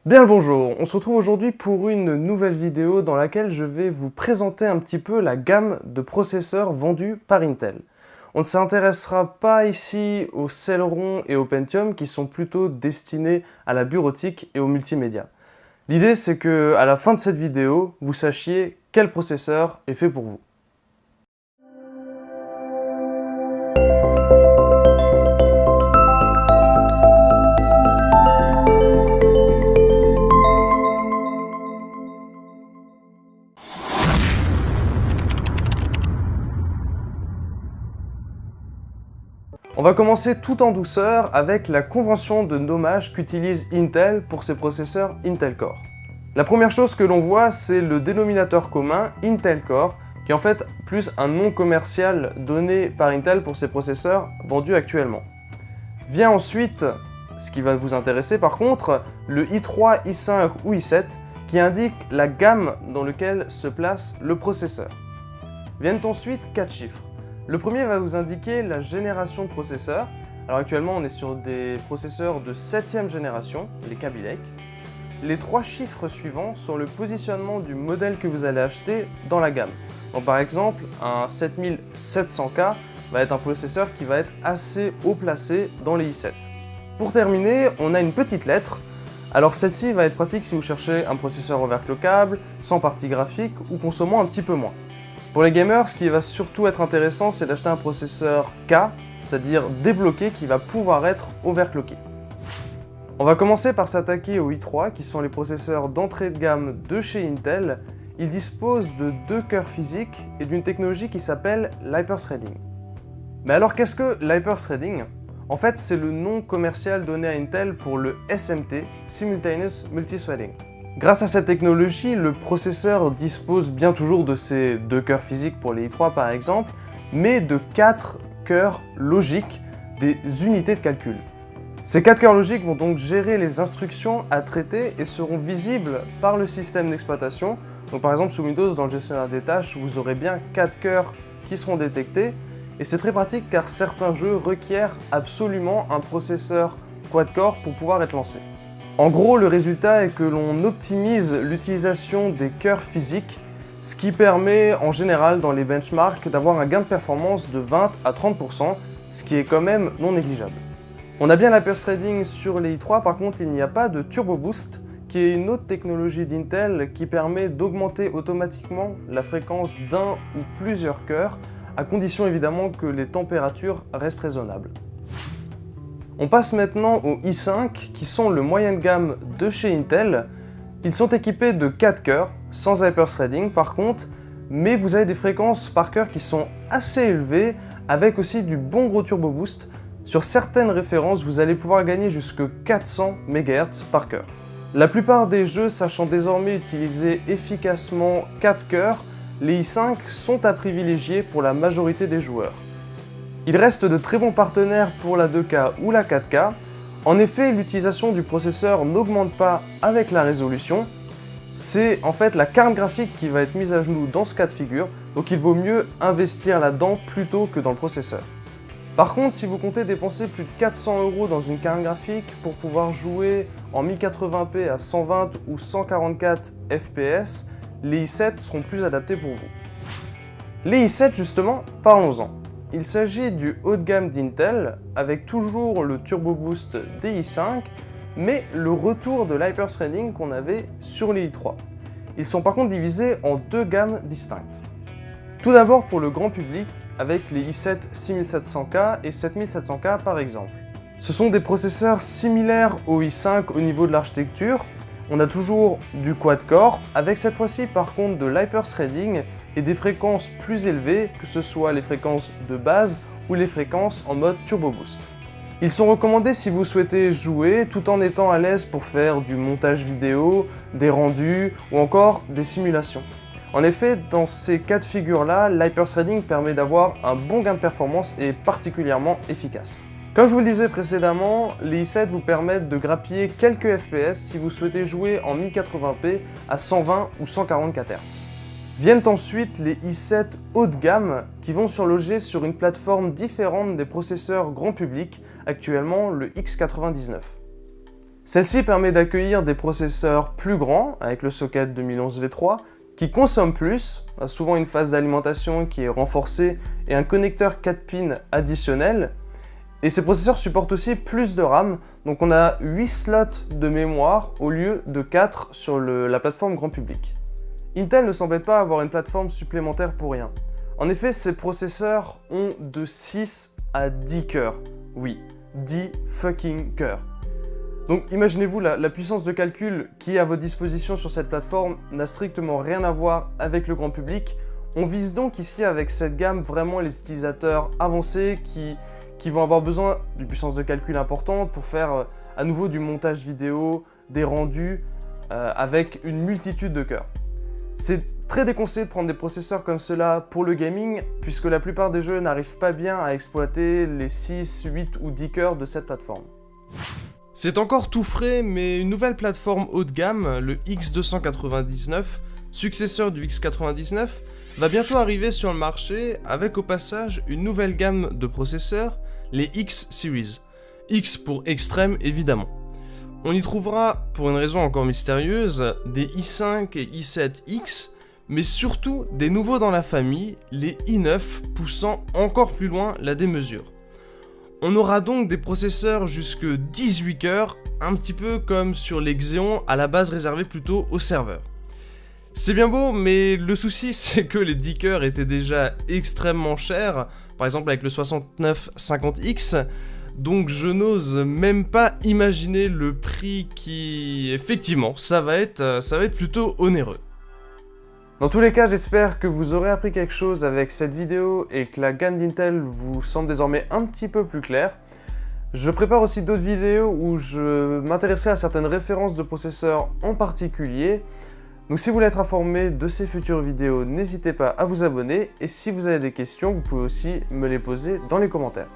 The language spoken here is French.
Bien le bonjour, on se retrouve aujourd'hui pour une nouvelle vidéo dans laquelle je vais vous présenter un petit peu la gamme de processeurs vendus par Intel. On ne s'intéressera pas ici aux Celeron et aux Pentium qui sont plutôt destinés à la bureautique et au multimédia. L'idée c'est que à la fin de cette vidéo, vous sachiez quel processeur est fait pour vous. On va commencer tout en douceur avec la convention de nommage qu'utilise Intel pour ses processeurs Intel Core. La première chose que l'on voit, c'est le dénominateur commun Intel Core, qui est en fait plus un nom commercial donné par Intel pour ses processeurs vendus actuellement. Vient ensuite, ce qui va vous intéresser par contre, le i3, i5 ou i7, qui indique la gamme dans laquelle se place le processeur. Viennent ensuite 4 chiffres. Le premier va vous indiquer la génération de processeurs. Alors actuellement, on est sur des processeurs de 7e génération, les Kaby Lake. Les 3 chiffres suivants sont le positionnement du modèle que vous allez acheter dans la gamme. Donc par exemple, un 7700K va être un processeur qui va être assez haut placé dans les i7. Pour terminer, on a une petite lettre. Alors celle-ci va être pratique si vous cherchez un processeur overclockable, sans partie graphique ou consommant un petit peu moins. Pour les gamers, ce qui va surtout être intéressant, c'est d'acheter un processeur K, c'est-à-dire débloqué, qui va pouvoir être overclocké. On va commencer par s'attaquer aux i3, qui sont les processeurs d'entrée de gamme de chez Intel. Ils disposent de 2 cœurs physiques et d'une technologie qui s'appelle l'hyperthreading. Mais alors qu'est-ce que l'hyperthreading ? En fait, c'est le nom commercial donné à Intel pour le SMT, Simultaneous Multithreading. Grâce à cette technologie, le processeur dispose bien toujours de ses 2 cœurs physiques pour les i3 par exemple, mais de 4 cœurs logiques, des unités de calcul. Ces 4 cœurs logiques vont donc gérer les instructions à traiter et seront visibles par le système d'exploitation. Donc par exemple sous Windows, dans le gestionnaire des tâches, vous aurez bien 4 cœurs qui seront détectés, et c'est très pratique car certains jeux requièrent absolument un processeur quad-core pour pouvoir être lancé. En gros, le résultat est que l'on optimise l'utilisation des cœurs physiques, ce qui permet en général dans les benchmarks d'avoir un gain de performance de 20 à 30%, ce qui est quand même non négligeable. On a bien l'hyperthreading sur les i3, par contre il n'y a pas de Turbo Boost, qui est une autre technologie d'Intel qui permet d'augmenter automatiquement la fréquence d'un ou plusieurs cœurs, à condition évidemment que les températures restent raisonnables. On passe maintenant aux i5 qui sont le moyen de gamme de chez Intel. Ils sont équipés de 4 cœurs, sans hyperthreading par contre, mais vous avez des fréquences par cœur qui sont assez élevées, avec aussi du bon gros turbo boost. Sur certaines références, vous allez pouvoir gagner jusque 400 MHz par cœur. La plupart des jeux sachant désormais utiliser efficacement 4 cœurs, les i5 sont à privilégier pour la majorité des joueurs. Il reste de très bons partenaires pour la 2K ou la 4K. En effet, l'utilisation du processeur n'augmente pas avec la résolution. C'est en fait la carte graphique qui va être mise à genoux dans ce cas de figure, donc il vaut mieux investir là-dedans plutôt que dans le processeur. Par contre, si vous comptez dépenser plus de 400 € dans une carte graphique pour pouvoir jouer en 1080p à 120 ou 144 fps, les i7 seront plus adaptés pour vous. Les i7 justement, parlons-en. Il s'agit du haut de gamme d'Intel, avec toujours le Turbo Boost des i5, mais le retour de l'hyperthreading qu'on avait sur les i3. Ils sont par contre divisés en 2 gammes distinctes. Tout d'abord pour le grand public, avec les i7 6700K et 7700K par exemple. Ce sont des processeurs similaires aux i5 au niveau de l'architecture. On a toujours du quad-core, avec cette fois-ci par contre de l'hyperthreading et des fréquences plus élevées, que ce soit les fréquences de base ou les fréquences en mode Turbo Boost. Ils sont recommandés si vous souhaitez jouer tout en étant à l'aise pour faire du montage vidéo, des rendus ou encore des simulations. En effet, dans ces cas de figure-là, l'hyperthreading permet d'avoir un bon gain de performance et est particulièrement efficace. Comme je vous le disais précédemment, les i7 vous permettent de grappiller quelques FPS si vous souhaitez jouer en 1080p à 120 ou 144 Hz. Viennent ensuite les i7 haut de gamme qui vont surloger sur une plateforme différente des processeurs grand public, actuellement le X99. Celle-ci permet d'accueillir des processeurs plus grands, avec le socket 2011 V3, qui consomment plus, souvent une phase d'alimentation qui est renforcée et un connecteur 4 pins additionnel. Et ces processeurs supportent aussi plus de RAM, donc on a 8 slots de mémoire au lieu de 4 sur la plateforme grand public. Intel ne s'embête pas à avoir une plateforme supplémentaire pour rien. En effet, ces processeurs ont de 6 à 10 cœurs. Oui, 10 fucking cœurs. Donc imaginez-vous la puissance de calcul qui est à votre disposition sur cette plateforme n'a strictement rien à voir avec le grand public. On vise donc ici avec cette gamme vraiment les utilisateurs avancés qui vont avoir besoin d'une puissance de calcul importante pour faire à nouveau du montage vidéo, des rendus avec une multitude de cœurs. C'est très déconseillé de prendre des processeurs comme cela pour le gaming puisque la plupart des jeux n'arrivent pas bien à exploiter les 6, 8 ou 10 cœurs de cette plateforme. C'est encore tout frais, mais une nouvelle plateforme haut de gamme, le X299, successeur du X99, va bientôt arriver sur le marché avec au passage une nouvelle gamme de processeurs, les X-Series. X pour extrême évidemment. On y trouvera, pour une raison encore mystérieuse, des i5 et i7X, mais surtout des nouveaux dans la famille, les i9 poussant encore plus loin la démesure. On aura donc des processeurs jusque 18 cœurs, un petit peu comme sur les Xeon à la base réservés plutôt aux serveurs. C'est bien beau, mais le souci c'est que les 10 cœurs étaient déjà extrêmement chers, par exemple avec le 6950X, donc je n'ose même pas imaginer le prix qui... Effectivement, ça va être plutôt onéreux. Dans tous les cas, j'espère que vous aurez appris quelque chose avec cette vidéo et que la gamme d'Intel vous semble désormais un petit peu plus claire. Je prépare aussi d'autres vidéos où je m'intéresserai à certaines références de processeurs en particulier. Donc si vous voulez être informé de ces futures vidéos, n'hésitez pas à vous abonner et si vous avez des questions, vous pouvez aussi me les poser dans les commentaires.